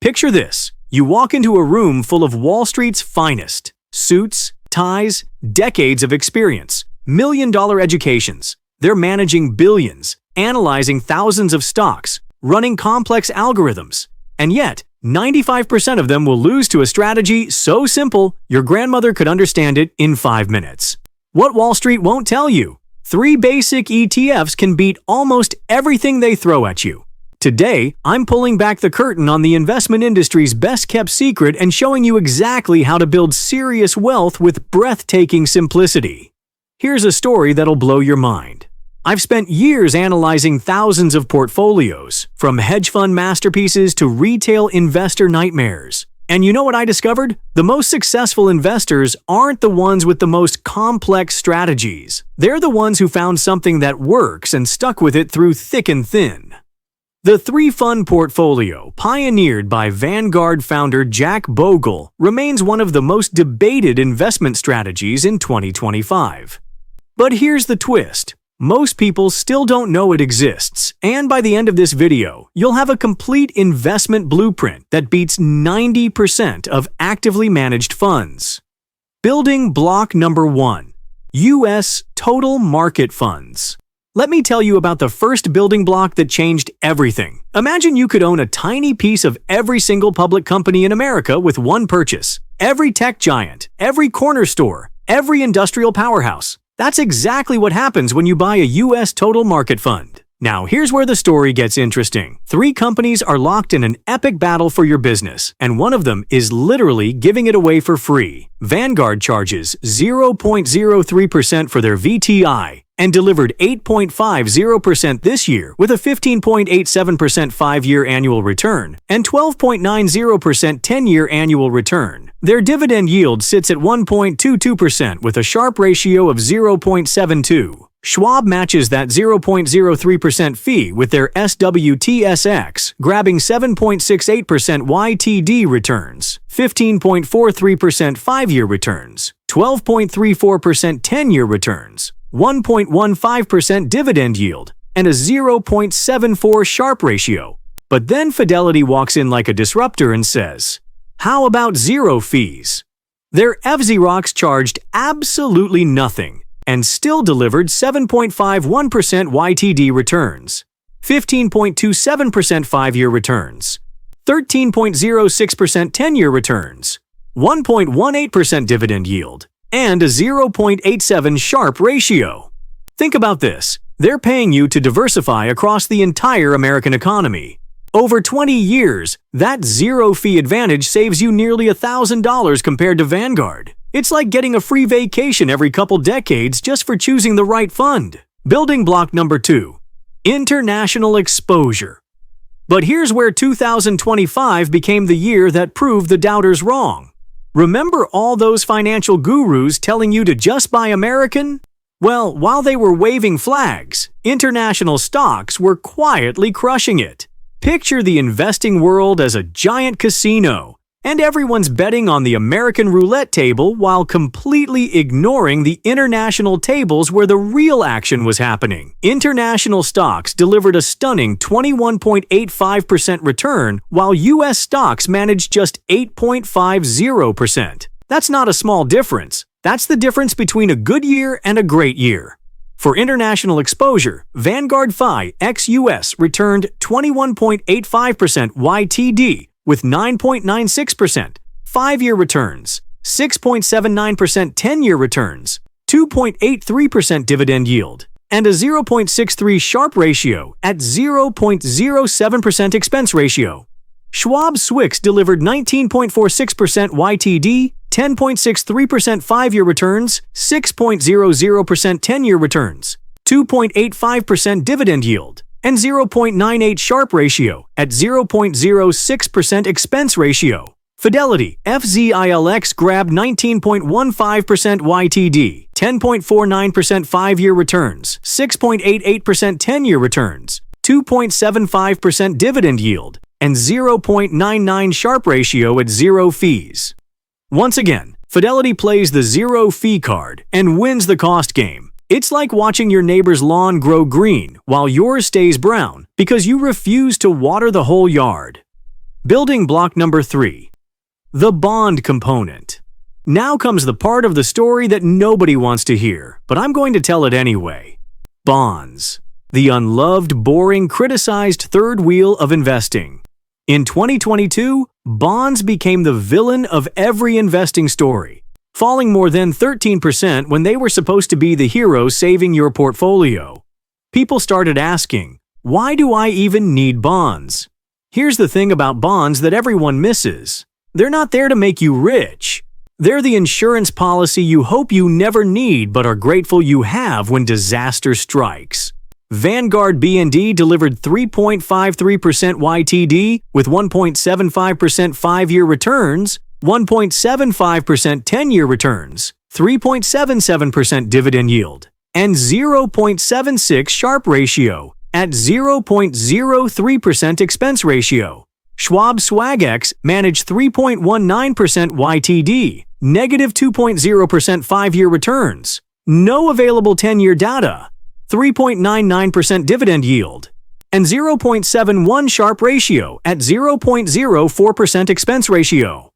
Picture this. You walk into a room full of Wall Street's finest. Suits, ties, decades of experience, million-dollar educations. They're managing billions, analyzing thousands of stocks, running complex algorithms. And yet, 95% of them will lose to a strategy so simple your grandmother could understand it in 5 minutes. What Wall Street won't tell you: 3 basic ETFs can beat almost everything they throw at you. Today, I'm pulling back the curtain on the investment industry's best-kept secret and showing you exactly how to build serious wealth with breathtaking simplicity. Here's a story that'll blow your mind. I've spent years analyzing thousands of portfolios, from hedge fund masterpieces to retail investor nightmares. And you know what I discovered? The most successful investors aren't the ones with the most complex strategies. They're the ones who found something that works and stuck with it through thick and thin. The 3-fund portfolio, pioneered by Vanguard founder Jack Bogle, remains one of the most debated investment strategies in 2025. But here's the twist. Most people still don't know it exists, and by the end of this video, you'll have a complete investment blueprint that beats 90% of actively managed funds. Building block number 1. U.S. Total Market Funds. Let me tell you about the first building block that changed everything. Imagine you could own a tiny piece of every single public company in America with one purchase. Every tech giant, every corner store, every industrial powerhouse. That's exactly what happens when you buy a U.S. total market fund. Now, here's where the story gets interesting. 3 companies are locked in an epic battle for your business, and one of them is literally giving it away for free. Vanguard charges 0.03% for their VTI and delivered 8.50% this year with a 15.87% 5-year annual return and 12.90% 10-year annual return. Their dividend yield sits at 1.22% with a Sharpe ratio of 0.72. Schwab matches that 0.03% fee with their SWTSX, grabbing 7.68% YTD returns, 15.43% 5-year returns, 12.34% 10-year returns, 1.15% dividend yield, and a 0.74 Sharpe ratio. But then Fidelity walks in like a disruptor and says, "How about zero fees?" Their FZROX charged absolutely nothing and still delivered 7.51% YTD returns, 15.27% 5-year returns, 13.06% 10-year returns, 1.18% dividend yield, and a 0.87 Sharpe ratio. Think about this. They're paying you to diversify across the entire American economy. Over 20 years, that zero-fee advantage saves you nearly $1,000 compared to Vanguard. It's like getting a free vacation every couple decades just for choosing the right fund. Building block number 2. International exposure. But here's where 2025 became the year that proved the doubters wrong. Remember all those financial gurus telling you to just buy American? Well, while they were waving flags, international stocks were quietly crushing it. Picture the investing world as a giant casino, and everyone's betting on the American roulette table while completely ignoring the international tables where the real action was happening. International stocks delivered a stunning 21.85% return, while U.S. stocks managed just 8.50%. That's not a small difference. That's the difference between a good year and a great year. For international exposure, Vanguard FI ex-US returned 21.85% YTD, with 9.96% 5-year returns, 6.79% 10-year returns, 2.83% dividend yield, and a 0.63 Sharpe ratio at 0.07% expense ratio. Schwab SWIX delivered 19.46% YTD, 10.63% 5-year returns, 6.00% 10-year returns, 2.85% dividend yield, and 0.98 Sharpe ratio at 0.06% expense ratio. Fidelity FZILX grabbed 19.15% YTD, 10.49% 5-year returns, 6.88% 10-year returns, 2.75% dividend yield, and 0.99 Sharpe ratio at zero fees. Once again, Fidelity plays the zero-fee card and wins the cost game. It's like watching your neighbor's lawn grow green while yours stays brown because you refuse to water the whole yard. Building block number 3. The bond component. Now comes the part of the story that nobody wants to hear, but I'm going to tell it anyway. Bonds. The unloved, boring, criticized third wheel of investing. In 2022, bonds became the villain of every investing story, falling more than 13% when they were supposed to be the heroes saving your portfolio. People started asking, why do I even need bonds? Here's the thing about bonds that everyone misses. They're not there to make you rich. They're the insurance policy you hope you never need but are grateful you have when disaster strikes. Vanguard B&D delivered 3.53% YTD with 1.75% 5-year returns, 1.75% 10-year returns, 3.77% dividend yield, and 0.76 Sharpe ratio at 0.03% expense ratio. Schwab SwagX managed 3.19% YTD, negative 2.0% 5-year returns, no available 10-year data, 3.99% dividend yield, and 0.71 Sharpe ratio at 0.04% expense ratio.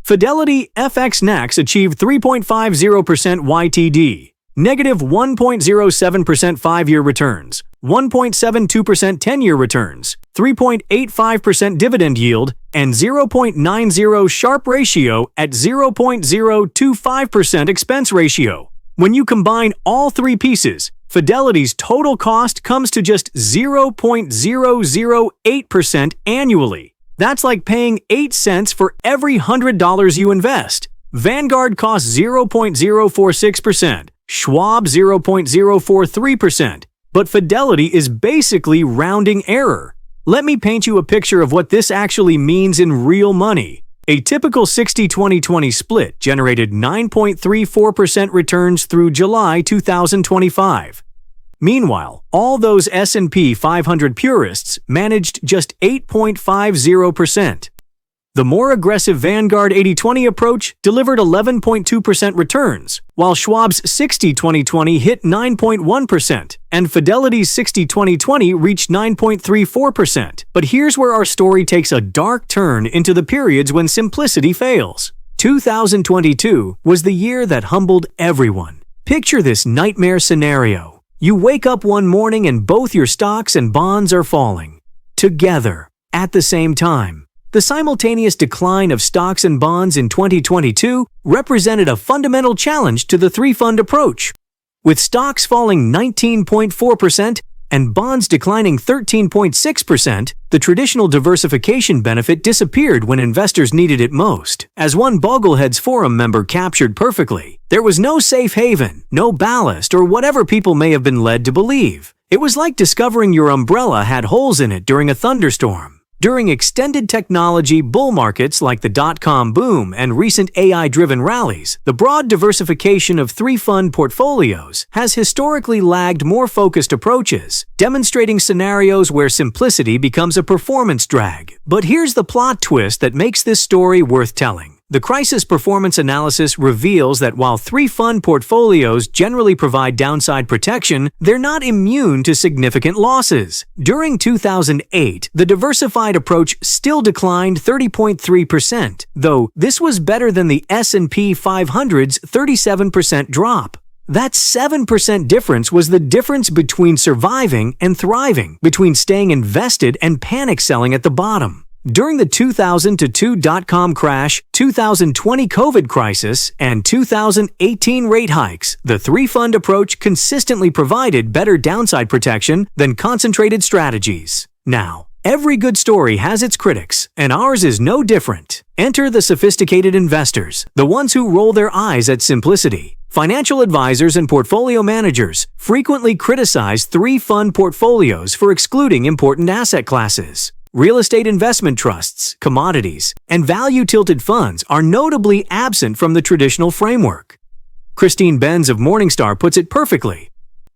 Fidelity FXNAX achieved 3.50% YTD, negative 1.07% 5-year returns, 1.72% 10-year returns, 3.85% dividend yield, and 0.90 Sharpe ratio at 0.025% expense ratio. When you combine all three pieces, Fidelity's total cost comes to just 0.008% annually. That's like paying 8 cents for every $100 you invest. Vanguard costs 0.046%, Schwab 0.043%, but Fidelity is basically rounding error. Let me paint you a picture of what this actually means in real money. A typical 60-20-20 split generated 9.34% returns through July 2025. Meanwhile, all those S&P 500 purists managed just 8.50%. The more aggressive Vanguard 80-20 approach delivered 11.2% returns, while Schwab's 60-20-20 hit 9.1%, and Fidelity's 60-20-20 reached 9.34%. But here's where our story takes a dark turn into the periods when simplicity fails. 2022 was the year that humbled everyone. Picture this nightmare scenario. You wake up one morning and both your stocks and bonds are falling. Together, at the same time. The simultaneous decline of stocks and bonds in 2022 represented a fundamental challenge to the three-fund approach. With stocks falling 19.4% and bonds declining 13.6%, the traditional diversification benefit disappeared when investors needed it most. As one Bogleheads forum member captured perfectly, there was no safe haven, no ballast, or whatever people may have been led to believe. It was like discovering your umbrella had holes in it during a thunderstorm. During extended technology bull markets like the dot-com boom and recent AI-driven rallies, the broad diversification of three-fund portfolios has historically lagged more focused approaches, demonstrating scenarios where simplicity becomes a performance drag. But here's the plot twist that makes this story worth telling. The crisis performance analysis reveals that while three-fund portfolios generally provide downside protection, they're not immune to significant losses. During 2008, the diversified approach still declined 30.3%, though this was better than the S&P 500's 37% drop. That 7% difference was the difference between surviving and thriving, between staying invested and panic selling at the bottom. During the 2002 dot-com crash, 2020 COVID crisis, and 2018 rate hikes, the three-fund approach consistently provided better downside protection than concentrated strategies. Now, every good story has its critics, and ours is no different. Enter the sophisticated investors, the ones who roll their eyes at simplicity. Financial advisors and portfolio managers frequently criticize three-fund portfolios for excluding important asset classes. Real estate investment trusts, commodities, and value-tilted funds are notably absent from the traditional framework. Christine Benz of Morningstar puts it perfectly.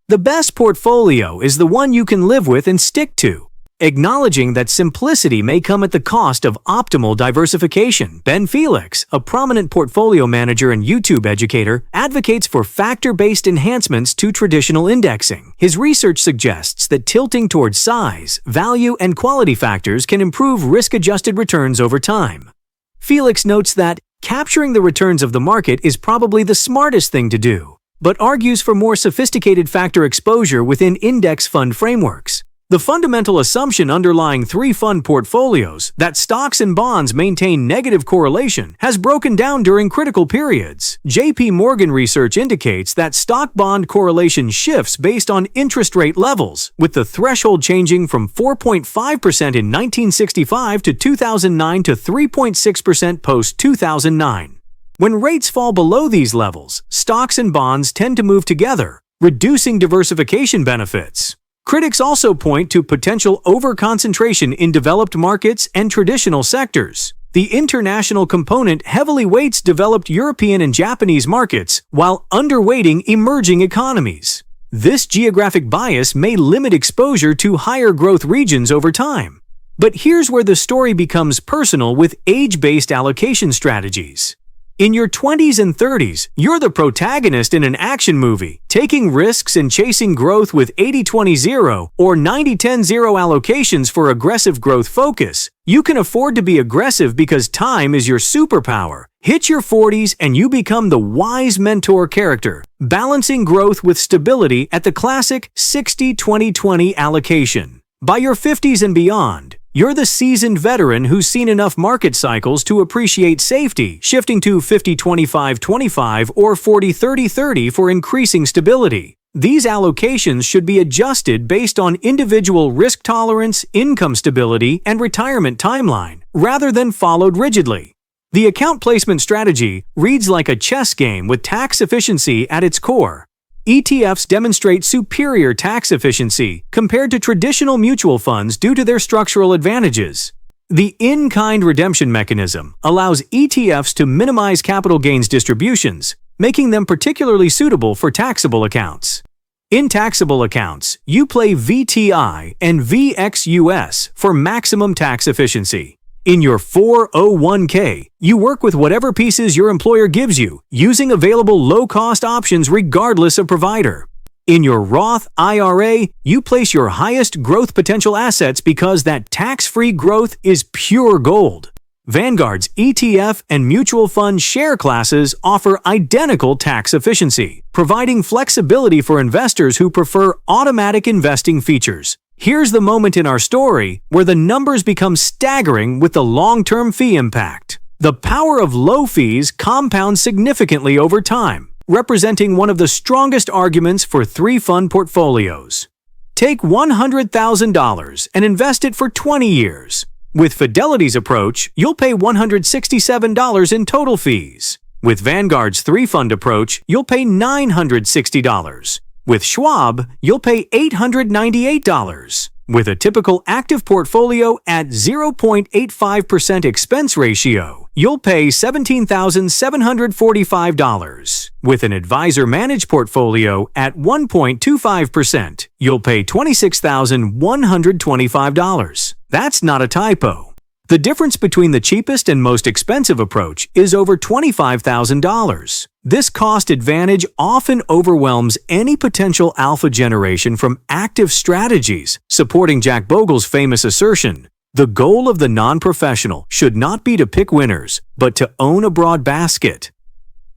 The best portfolio is the one you can live with and stick to. acknowledging that simplicity may come at the cost of optimal diversification. Ben Felix, a prominent portfolio manager and YouTube educator, advocates for factor-based enhancements to traditional indexing. His research suggests that tilting towards size, value, and quality factors can improve risk-adjusted returns over time. Felix notes that capturing the returns of the market is probably the smartest thing to do, but argues for more sophisticated factor exposure within index fund frameworks. The fundamental assumption underlying three-fund portfolios, that stocks and bonds maintain negative correlation, has broken down during critical periods. J.P. Morgan research indicates that stock-bond correlation shifts based on interest rate levels, with the threshold changing from 4.5% in 1965 to 2009 to 3.6% post-2009. When rates fall below these levels, stocks and bonds tend to move together, reducing diversification benefits. Critics also point to potential overconcentration in developed markets and traditional sectors. The international component heavily weights developed European and Japanese markets while underweighting emerging economies. This geographic bias may limit exposure to higher growth regions over time. But here's where the story becomes personal with age-based allocation strategies. In your 20s and 30s, you're the protagonist in an action movie, taking risks and chasing growth with 80-20-0 or 90-10-0 allocations for aggressive growth focus. You can afford to be aggressive because time is your superpower. Hit your 40s and you become the wise mentor character, balancing growth with stability at the classic 60-20-20 allocation. By your 50s and beyond, you're the seasoned veteran who's seen enough market cycles to appreciate safety, shifting to 50-25-25 or 40-30-30 for increasing stability. These allocations should be adjusted based on individual risk tolerance, income stability, and retirement timeline, rather than followed rigidly. The account placement strategy reads like a chess game with tax efficiency at its core. ETFs demonstrate superior tax efficiency compared to traditional mutual funds due to their structural advantages. The in-kind redemption mechanism allows ETFs to minimize capital gains distributions, making them particularly suitable for taxable accounts. In taxable accounts, you play VTI and VXUS for maximum tax efficiency. In your 401k, you work with whatever pieces your employer gives you, using available low-cost options regardless of provider. In your Roth IRA, you place your highest growth potential assets because that tax-free growth is pure gold. Vanguard's ETF and mutual fund share classes offer identical tax efficiency, providing flexibility for investors who prefer automatic investing features. Here's the moment in our story where the numbers become staggering with the long-term fee impact. The power of low fees compounds significantly over time, representing one of the strongest arguments for three-fund portfolios. Take $100,000 and invest it for 20 years. With Fidelity's approach, you'll pay $167 in total fees. With Vanguard's three-fund approach, you'll pay $960. With Schwab, you'll pay $898. With a typical active portfolio at 0.85% expense ratio, you'll pay $17,745. With an advisor-managed portfolio at 1.25%, you'll pay $26,125. That's not a typo. The difference between the cheapest and most expensive approach is over $25,000. This cost advantage often overwhelms any potential alpha generation from active strategies, supporting Jack Bogle's famous assertion, "The goal of the non-professional should not be to pick winners, but to own a broad basket."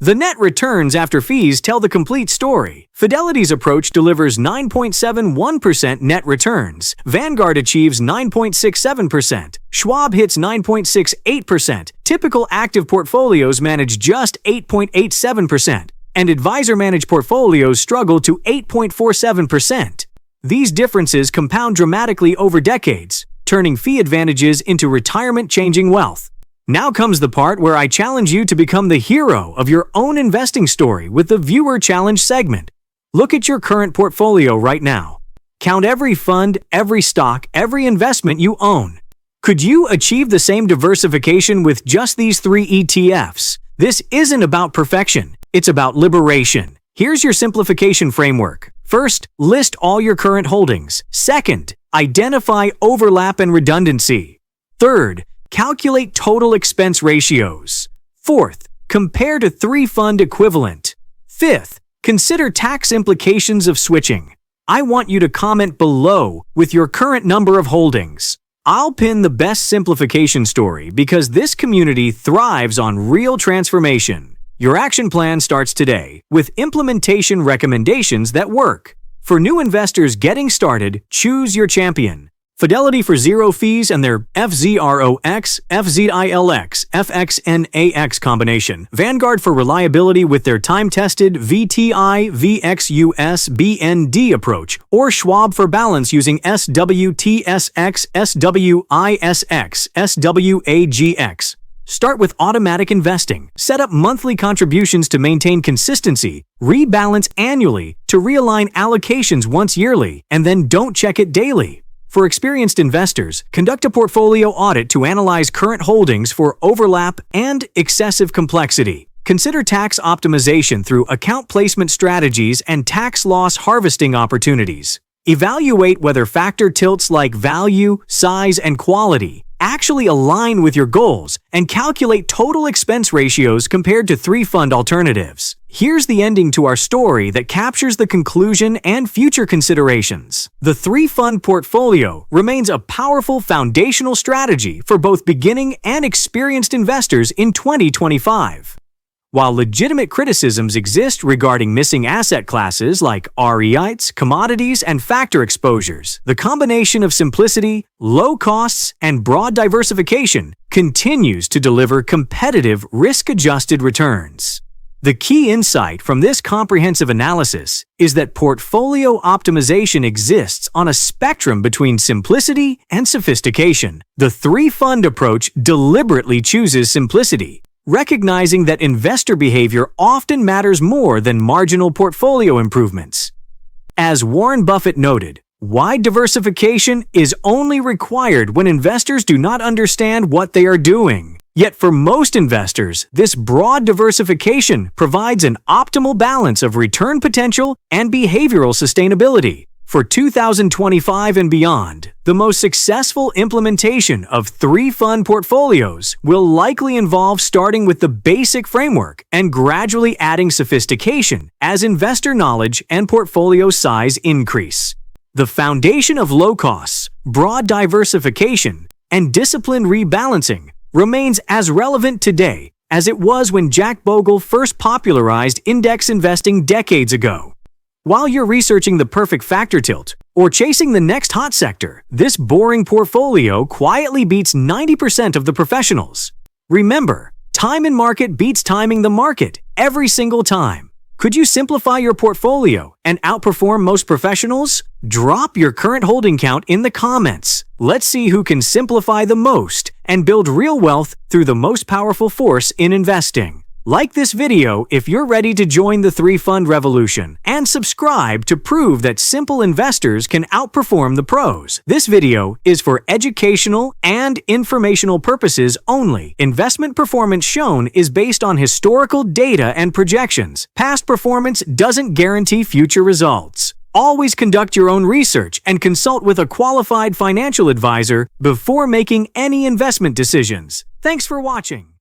The net returns after fees tell the complete story. Fidelity's approach delivers 9.71% net returns. Vanguard achieves 9.67%. Schwab hits 9.68%. Typical active portfolios manage just 8.87%. And advisor-managed portfolios struggle to 8.47%. These differences compound dramatically over decades, turning fee advantages into retirement-changing wealth. Now comes the part where I challenge you to become the hero of your own investing story with the Viewer Challenge segment. Look at your current portfolio right now. Count every fund, every stock, every investment you own. Could you achieve the same diversification with just these 3 ETFs? This isn't about perfection. It's about liberation. Here's your simplification framework. First, list all your current holdings. Second, identify overlap and redundancy. Third, calculate total expense ratios. Fourth, compare to three-fund equivalent. Fifth, consider tax implications of switching. I want you to comment below with your current number of holdings. I'll pin the best simplification story because this community thrives on real transformation. Your action plan starts today with implementation recommendations that work. For new investors getting started, choose your champion. Fidelity for zero fees and their FZROX, FZILX, FXNAX combination. Vanguard for reliability with their time-tested VTI, VXUS, BND approach. Or Schwab for balance using SWTSX, SWISX, SWAGX. Start with automatic investing. Set up monthly contributions to maintain consistency. Rebalance annually to realign allocations once yearly, and then don't check it daily. For experienced investors, conduct a portfolio audit to analyze current holdings for overlap and excessive complexity. Consider tax optimization through account placement strategies and tax loss harvesting opportunities. Evaluate whether factor tilts like value, size, and quality actually align with your goals, and calculate total expense ratios compared to three-fund alternatives. Here's the ending to our story that captures the conclusion and future considerations. The three-fund portfolio remains a powerful foundational strategy for both beginning and experienced investors in 2025. While legitimate criticisms exist regarding missing asset classes like REITs, commodities, and factor exposures, the combination of simplicity, low costs, and broad diversification continues to deliver competitive, risk-adjusted returns. The key insight from this comprehensive analysis is that portfolio optimization exists on a spectrum between simplicity and sophistication. The three-fund approach deliberately chooses simplicity, recognizing that investor behavior often matters more than marginal portfolio improvements. As Warren Buffett noted, wide diversification is only required when investors do not understand what they are doing. Yet for most investors, this broad diversification provides an optimal balance of return potential and behavioral sustainability. For 2025 and beyond, the most successful implementation of three-fund portfolios will likely involve starting with the basic framework and gradually adding sophistication as investor knowledge and portfolio size increase. The foundation of low costs, broad diversification, and disciplined rebalancing remains as relevant today as it was when Jack Bogle first popularized index investing decades ago. While you're researching the perfect factor tilt or chasing the next hot sector, this boring portfolio quietly beats 90% of the professionals. Remember, time in market beats timing the market every single time. Could you simplify your portfolio and outperform most professionals? Drop your current holding count in the comments. Let's see who can simplify the most and build real wealth through the most powerful force in investing. Like this video if you're ready to join the three-fund revolution, and subscribe to prove that simple investors can outperform the pros. This video is for educational and informational purposes only. Investment performance shown is based on historical data and projections. Past performance doesn't guarantee future results. Always conduct your own research and consult with a qualified financial advisor before making any investment decisions. Thanks for watching.